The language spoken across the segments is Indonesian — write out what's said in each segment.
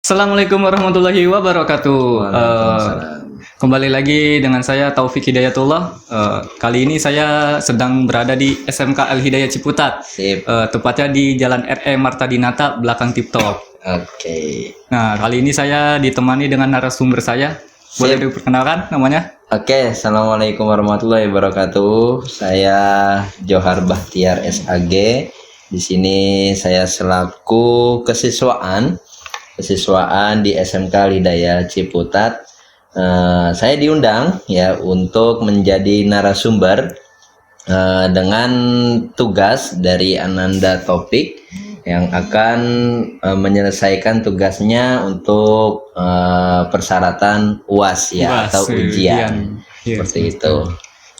Assalamualaikum warahmatullahi wabarakatuh. Waalaikumsalam. Kembali lagi dengan saya Taufik Hidayatullah. Kali ini saya sedang berada di SMK Al Hidayah Ciputat. Sip. Tepatnya di Jalan RE Marta Dinata belakang Tip Top. Oke. Nah, kali ini saya ditemani dengan narasumber saya. Boleh Sip. diperkenalkan namanya? Oke, Assalamualaikum warahmatullahi wabarakatuh. Saya Johar Bahtiar SAG. Di sini saya selaku kesiswaan di SMK Al Hidayah Ciputat. Saya diundang ya untuk menjadi narasumber dengan tugas dari Ananda Taufik yang akan menyelesaikan tugasnya untuk persyaratan UAS ya atau ujian. Yes, Seperti itu.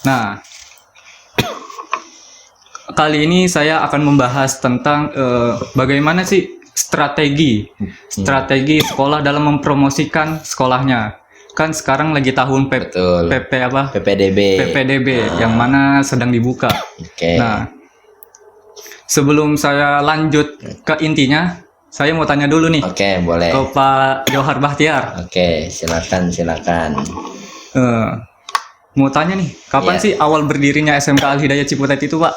Nah, kali ini saya akan membahas tentang bagaimana sih strategi sekolah dalam mempromosikan sekolahnya. Kan sekarang lagi tahun Betul. PPDB yang mana sedang dibuka. Oke. Nah, sebelum saya lanjut ke intinya, saya mau tanya dulu nih Oke, boleh. ke Pak Johar Bahtiar. Oke, silakan. Eh, mau tanya nih, kapan Iya. sih awal berdirinya SMK Al Hidayah Ciputat itu, Pak?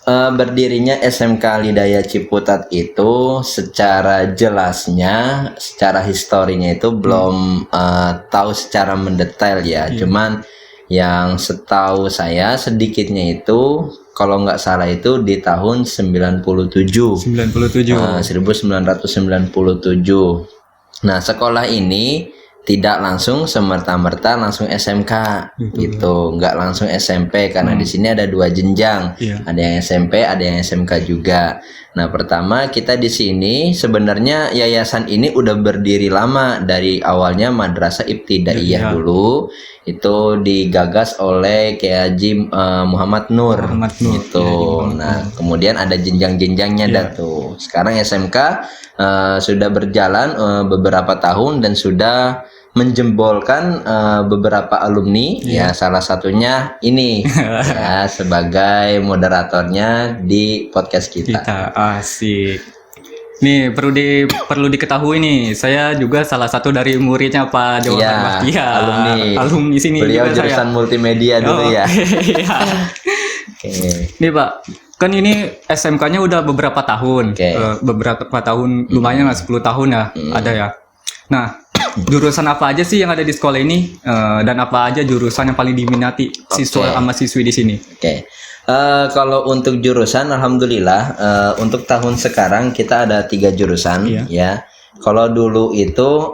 Berdirinya SMK Al Hidayah Ciputat itu secara jelasnya, secara historinya itu belum tahu secara mendetail ya. Cuman yang setahu saya sedikitnya itu kalau nggak salah itu di tahun 97. 1997. Nah, sekolah ini tidak langsung semerta-merta langsung SMK gitu, nggak langsung SMP karena di sini ada dua jenjang, Iya. ada yang SMP, ada yang SMK juga. Nah, pertama kita di sini sebenarnya yayasan ini udah berdiri lama dari awalnya Madrasah Ibtidaiyah dulu, itu digagas oleh Kiai Haji Muhammad Nur, gitu. Nah, kemudian ada jenjang-jenjangnya dah tuh. Sekarang SMK sudah berjalan beberapa tahun dan sudah menjembolkan beberapa alumni ya, salah satunya ini ya sebagai moderatornya di podcast kita. Asik. Nih perlu diketahui nih, saya juga salah satu dari muridnya Pak Johar Iya, Bahtiar. Alumni sini Beliau juga jurusan saya. multimedia dulu ya. Iya. Oke. Nih Pak, kan ini SMK-nya udah beberapa tahun. Oke. Beberapa tahun, lumayan lah 10 tahun ya, ada ya. Nah, jurusan apa aja sih yang ada di sekolah ini? Dan apa aja jurusan yang paling diminati siswa sama siswi di sini? Oke. Kalau untuk jurusan, alhamdulillah untuk tahun sekarang kita ada 3 jurusan ya. Kalau dulu itu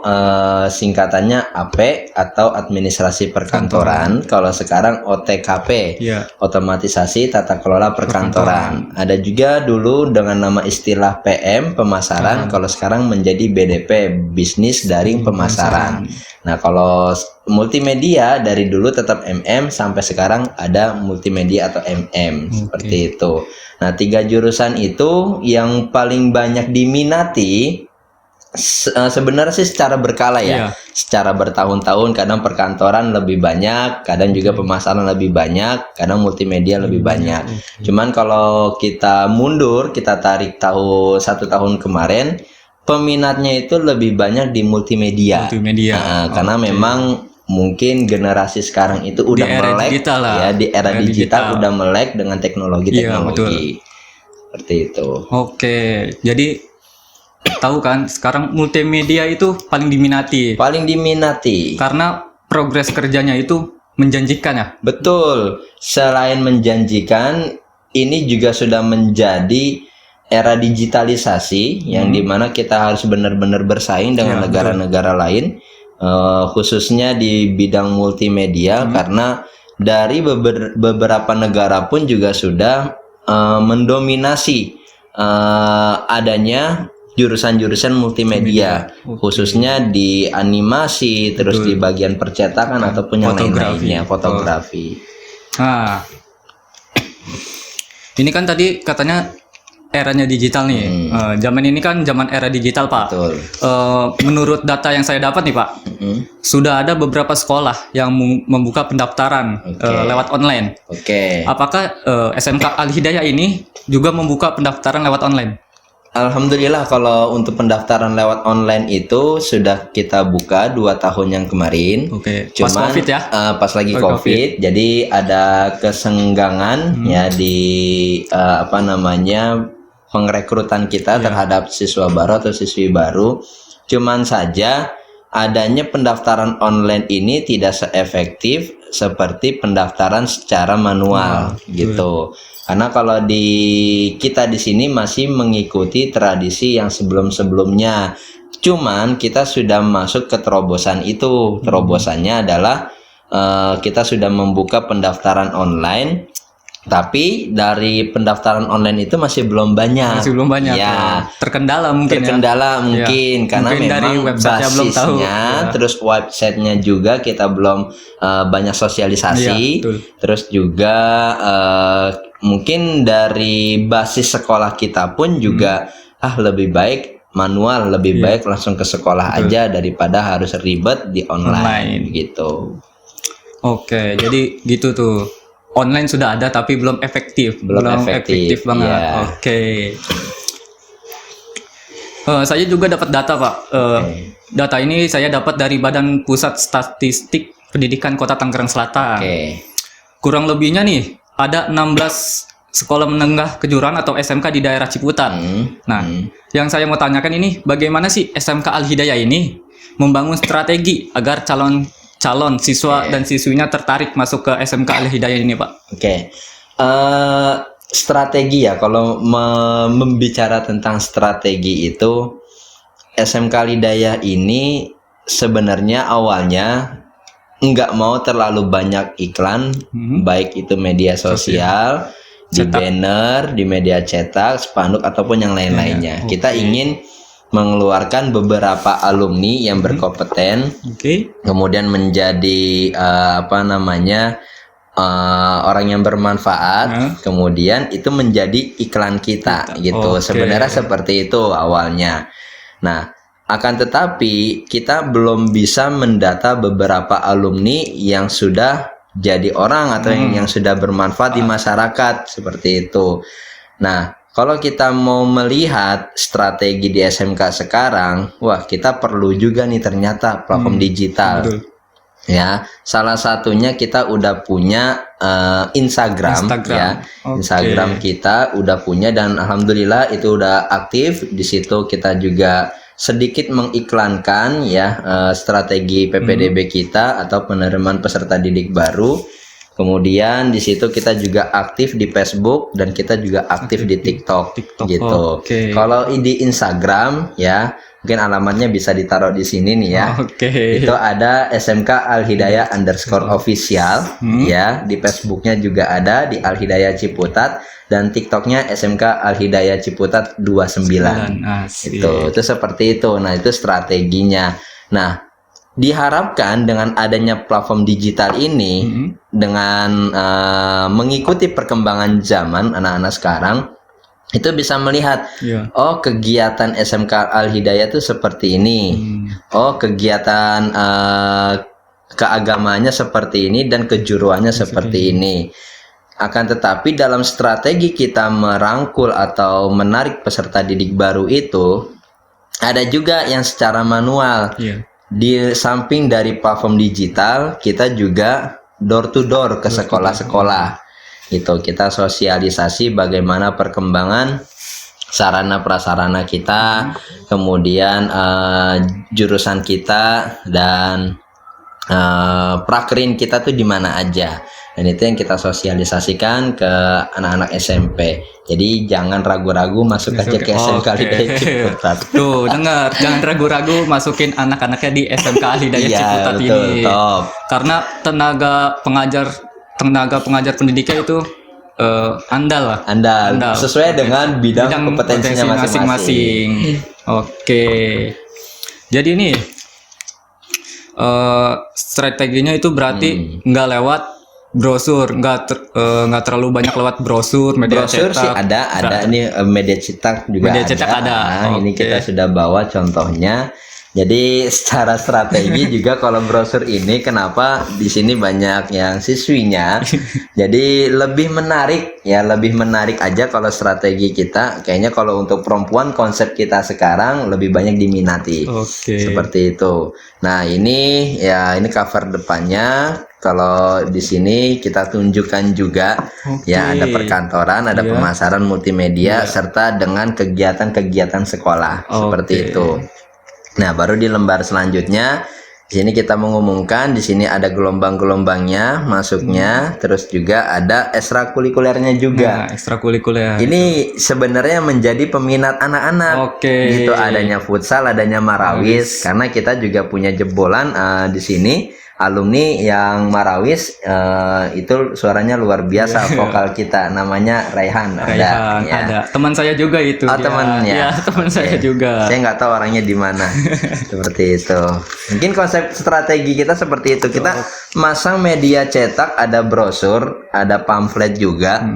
singkatannya AP atau Administrasi Perkantoran. Kalau sekarang OTKP, Otomatisasi Tata Kelola Perkantoran. Ada juga dulu dengan nama istilah PM Pemasaran. Kalau sekarang menjadi BDP, Bisnis Daring Pemasaran. Nah, kalau multimedia dari dulu tetap MM sampai sekarang ada multimedia atau MM seperti itu. Nah, 3 jurusan itu yang paling banyak diminati sebenarnya sih secara berkala ya. Secara bertahun-tahun, kadang perkantoran lebih banyak, kadang juga pemasaran lebih banyak, kadang multimedia lebih banyak. Cuman kalau kita mundur, kita tarik 1 tahun kemarin, peminatnya itu lebih banyak di multimedia. Karena memang mungkin generasi sekarang itu udah melek ya, di era digital udah melek dengan teknologi. Seperti itu. Oke, jadi tahu kan sekarang multimedia itu paling diminati karena progres kerjanya itu menjanjikan ya. Betul. Selain menjanjikan, ini juga sudah menjadi era digitalisasi yang dimana kita harus benar-benar bersaing dengan negara-negara lain, khususnya di bidang multimedia, karena dari beberapa negara pun juga sudah mendominasi adanya jurusan-jurusan multimedia, khususnya di animasi, terus di bagian percetakan ataupun yang lainnya, fotografi. Nah, ini kan tadi katanya eranya digital nih. Zaman ini kan zaman era digital, Pak. Betul. Menurut data yang saya dapat nih, Pak, sudah ada beberapa sekolah yang membuka pendaftaran lewat online. Oke. Apakah SMK Al Hidayah ini juga membuka pendaftaran lewat online? Alhamdulillah kalau untuk pendaftaran lewat online itu sudah kita buka 2 tahun yang kemarin. Oke. Pas Cuman COVID ya? pas lagi Oh, COVID, jadi ada kesenggangan ya di apa namanya pengrekrutan kita terhadap siswa baru atau siswi baru. Cuman saja adanya pendaftaran online ini tidak seefektif seperti pendaftaran secara manual gitu. Karena kalau di kita di sini masih mengikuti tradisi yang sebelum-sebelumnya. Cuman kita sudah masuk ke terobosan itu. Terobosannya adalah kita sudah membuka pendaftaran online. Tapi dari pendaftaran online itu masih belum banyak. Masih belum banyak. Ya. Terkendala mungkin Terkendala mungkin karena Mungkin dari memang website-nya belum tahu. basisnya, terus websitenya juga kita belum banyak sosialisasi. Iya, betul. Terus juga mungkin dari basis sekolah kita pun juga lebih baik manual, lebih baik langsung ke sekolah aja daripada harus ribet di online. Gitu. Oke, jadi gitu tuh. Online sudah ada tapi belum efektif. Belum efektif, banget. iya. Oke. Saya juga dapat data, Pak. Data ini saya dapat dari Badan Pusat Statistik Pendidikan Kota Tangerang Selatan. Oke. Kurang lebihnya nih ada 16 sekolah menengah kejuruan atau SMK di daerah Ciputat. Nah, yang saya mau tanyakan ini bagaimana sih SMK Al Hidayah ini membangun strategi agar calon siswa dan siswinya tertarik masuk ke SMK Al Hidayah ini, Pak? Oke. Strategi ya, kalau membicara tentang strategi itu, SMK Al Hidayah ini sebenarnya awalnya nggak mau terlalu banyak iklan, baik itu media sosial, di banner, di media cetak, spanduk ataupun yang lain-lainnya. Kita ingin mengeluarkan beberapa alumni yang berkompeten, kemudian menjadi orang yang bermanfaat, kemudian itu menjadi iklan kita gitu. Sebenarnya seperti itu awalnya. Nah, akan tetapi kita belum bisa mendata beberapa alumni yang sudah jadi orang atau yang sudah bermanfaat di masyarakat seperti itu. Nah, kalau kita mau melihat strategi di SMK sekarang, wah kita perlu juga nih ternyata platform digital. Betul. Ya, salah satunya kita udah punya Instagram. Ya. Instagram kita udah punya dan alhamdulillah itu udah aktif. Di situ kita juga sedikit mengiklankan ya strategi PPDB kita atau penerimaan peserta didik baru. Kemudian di situ kita juga aktif di Facebook dan kita juga aktif di TikTok gitu. Kalau di Instagram ya, mungkin alamatnya bisa ditaruh di sini nih ya. Itu ada SMK Al Hidayah _official ya. Di Facebooknya juga ada di Al Hidayah Ciputat dan TikToknya SMK Al Hidayah Ciputat 29. Itu seperti itu. Nah, itu strateginya. Nah, diharapkan dengan adanya platform digital ini, dengan mengikuti perkembangan zaman anak-anak sekarang, itu bisa melihat, oh kegiatan SMK Al Hidayah itu seperti ini, oh kegiatan keagamanya seperti ini dan kejuruannya seperti ini. Akan tetapi dalam strategi kita merangkul atau menarik peserta didik baru itu, ada juga yang secara manual. Di samping dari platform digital, kita juga door to door ke sekolah-sekolah. Gitu, kita sosialisasi bagaimana perkembangan sarana prasarana kita, kemudian jurusan kita dan prakrin kita tuh di mana aja. Dan itu yang kita sosialisasikan ke anak-anak SMP. Jadi jangan ragu-ragu masuk aja ke SMK Al Hidayah Ciputat. Tuh, dengar, jangan ragu-ragu masukin anak-anaknya di SMK Al Hidayah Ciputat ini. Top. Karena tenaga pengajar pendidikan itu andal. Sesuai dengan bidang kompetensinya masing-masing. Oke. Jadi ini strateginya itu berarti nggak lewat brosur, nggak terlalu banyak lewat brosur, media cetak. Sih ada ini media cetak juga media cetak ada. Ini kita sudah bawa contohnya Jadi secara strategi juga kalau brosur ini kenapa di sini banyak yang siswinya. Jadi lebih menarik ya, lebih menarik aja kalau strategi kita. Kayaknya kalau untuk perempuan konsep kita sekarang lebih banyak diminati. Oke. Seperti itu. Nah, ini ya ini cover depannya. Kalau di sini kita tunjukkan juga Oke. ya ada perkantoran, ada Iya. pemasaran multimedia Iya. serta dengan kegiatan-kegiatan sekolah. Seperti Oke. itu. Nah, baru di lembar selanjutnya di sini kita mengumumkan di sini ada gelombang-gelombangnya masuknya, terus juga ada ekstrakurikulernya juga. Nah, ekstrakurikuler. Ini sebenarnya menjadi peminat anak-anak. Oke. Gitu, adanya futsal, adanya marawis, karena kita juga punya jebolan di sini alumni yang marawis itu suaranya luar biasa vokal kita namanya Raihan. Raihan, ya. ada. Teman saya juga itu. Oh, dia. temannya. Iya, teman saya juga. Saya nggak tahu orangnya di mana. Seperti itu. Mungkin konsep strategi kita seperti itu. Kita masang media cetak, ada brosur, ada pamflet juga.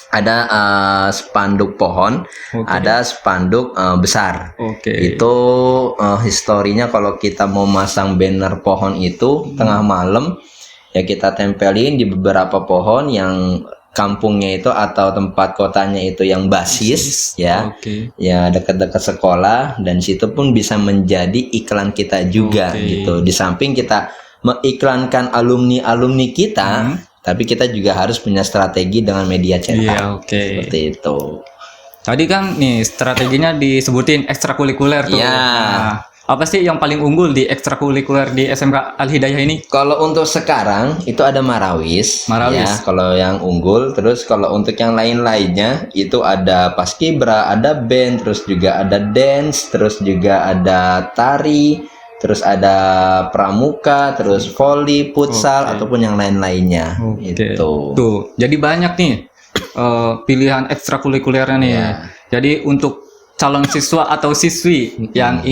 Ada spanduk pohon, ada spanduk besar. Itu historinya kalau kita mau masang banner pohon itu tengah malam ya kita tempelin di beberapa pohon yang kampungnya itu atau tempat kotanya itu yang basis ya. Ya dekat-dekat sekolah, dan situ pun bisa menjadi iklan kita juga gitu. Di samping kita mengiklankan alumni-alumni kita, tapi kita juga harus punya strategi dengan media cetak. Seperti itu. Tadi kan nih strateginya disebutin ekstrakurikuler tuh. Iya. Nah, apa sih yang paling unggul di ekstrakurikuler di SMK Al Hidayah ini? Kalau untuk sekarang itu ada marawis. Ya, kalau yang unggul. Terus kalau untuk yang lain-lainnya itu ada paskibra, ada band, terus juga ada dance, terus juga ada tari, terus ada pramuka, terus volley, futsal ataupun yang lain-lainnya. Itu. Tuh, jadi banyak nih pilihan ekstrakurikulernya nih. Jadi untuk calon siswa atau siswi yang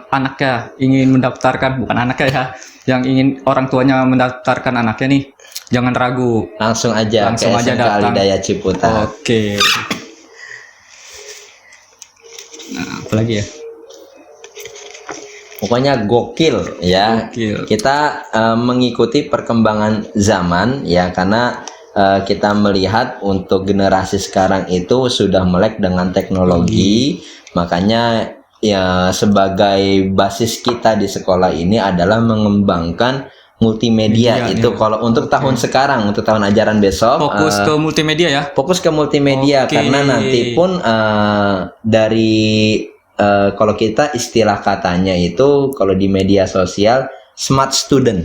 anaknya ingin mendaftarkan, bukan anaknya ya, yang ingin orang tuanya mendaftarkan anaknya nih, jangan ragu. Langsung aja ke SMK Al Hidayah Ciputat. Oke. Nah, apalagi ya? Pokoknya gokil ya. Kita mengikuti perkembangan zaman ya, karena kita melihat untuk generasi sekarang itu sudah melek dengan teknologi. Makanya ya sebagai basis kita di sekolah ini adalah mengembangkan multimedia itu. Kalau untuk tahun sekarang, untuk tahun ajaran besok fokus ke multimedia ya. Fokus ke multimedia karena nanti pun dari kalau kita istilah katanya itu kalau di media sosial smart student.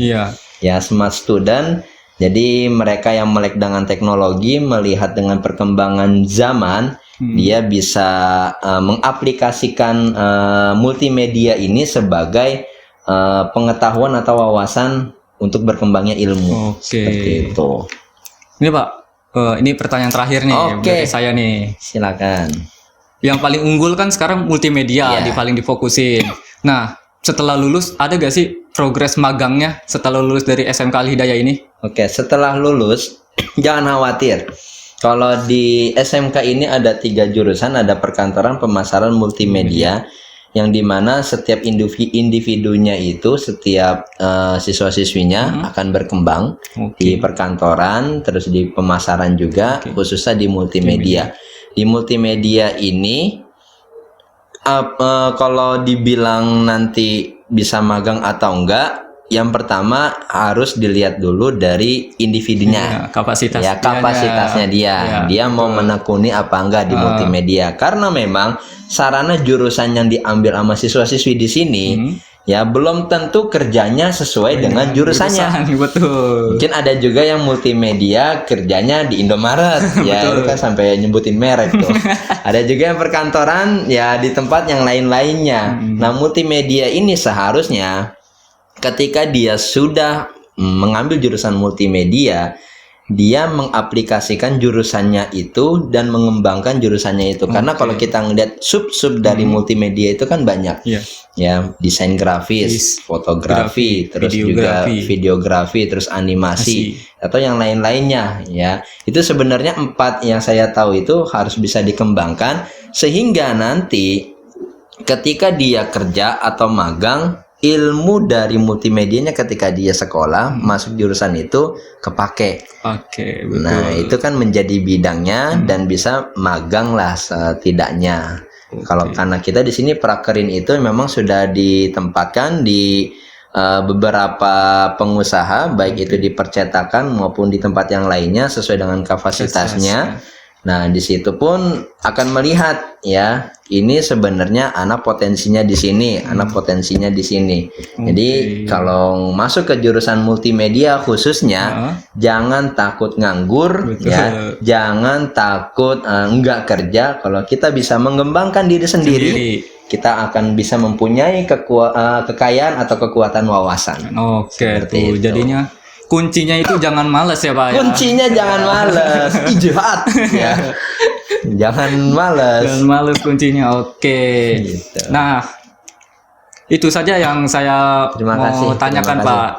Ya, smart student. Jadi mereka yang melek dengan teknologi, melihat dengan perkembangan zaman, dia bisa mengaplikasikan multimedia ini sebagai pengetahuan atau wawasan untuk berkembangnya ilmu. Seperti itu. Ini Pak, ini pertanyaan terakhir nih dari saya nih. Silakan. Yang paling unggul kan sekarang multimedia, paling difokusin. Nah, setelah lulus ada gak sih progres magangnya setelah lulus dari SMK Al Hidayah ini? Setelah lulus jangan khawatir. Kalau di SMK ini ada 3 jurusan, ada perkantoran, pemasaran, multimedia, yang dimana setiap individunya itu, setiap siswa-siswinya akan berkembang di perkantoran, terus di pemasaran juga, khususnya di multimedia. Di multimedia ini kalau dibilang nanti bisa magang atau enggak, yang pertama harus dilihat dulu dari individunya, kapasitasnya dia mau menekuni apa enggak di multimedia. Karena memang sarana jurusan yang diambil sama siswa-siswi di sini ya belum tentu kerjanya sesuai dengan jurusannya. Mungkin ada juga yang multimedia kerjanya di Indomaret ya, itu kan sampai nyebutin merek tuh. Ada juga yang perkantoran ya di tempat yang lain-lainnya. Nah, multimedia ini seharusnya ketika dia sudah mengambil jurusan multimedia, dia mengaplikasikan jurusannya itu dan mengembangkan jurusannya itu. Karena kalau kita ngeliat sub-sub dari multimedia itu kan banyak. Ya, desain grafis, fotografi, terus juga videografi, terus animasi atau yang lain-lainnya ya. Itu sebenarnya 4 yang saya tahu itu harus bisa dikembangkan sehingga nanti ketika dia kerja atau magang, ilmu dari multimedianya ketika dia sekolah masuk jurusan itu kepake. Oke, betul. Nah, itu kan menjadi bidangnya dan bisa magang lah setidaknya. Kalau karena kita di sini prakerin itu memang sudah ditempatkan di beberapa pengusaha, baik itu di percetakan maupun di tempat yang lainnya sesuai dengan kapasitasnya. Nah, di situ pun akan melihat ya, ini sebenarnya anak potensinya di sini, anak potensinya di sini. Jadi kalau masuk ke jurusan multimedia khususnya, jangan takut nganggur, ya, jangan takut enggak kerja. Kalau kita bisa mengembangkan diri sendiri, kita akan bisa mempunyai kekayaan atau kekuatan wawasan. Oke, tuh jadinya kuncinya itu jangan males ya Pak. Kuncinya jangan males, ijtihad ya. Jangan males. Jangan males kuncinya. Oke. Gitu. Nah, itu saja yang saya mau tanyakan Pak.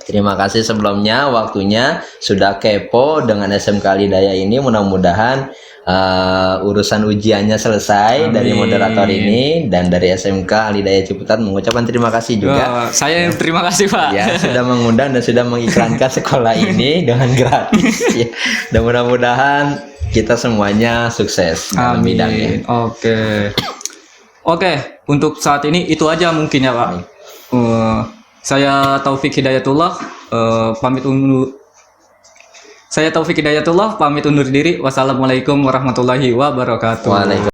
Terima kasih sebelumnya waktunya sudah kepo dengan SMK Alhidayah ini. Mudah-mudahan urusan ujiannya selesai. Amin. Dari moderator ini dan dari SMK Alhidayah Ciputat mengucapkan terima kasih juga. Saya terima kasih Pak. Ya, sudah mengundang dan sudah mengiklankan sekolah ini dengan gratis. Ya. Dan mudah-mudahan kita semuanya sukses dalam bidangnya. Oke, untuk saat ini itu aja mungkin ya Pak. Saya Taufik Hidayatullah pamit undur. Saya Taufik Hidayatullah pamit undur diri. Wassalamualaikum warahmatullahi wabarakatuh.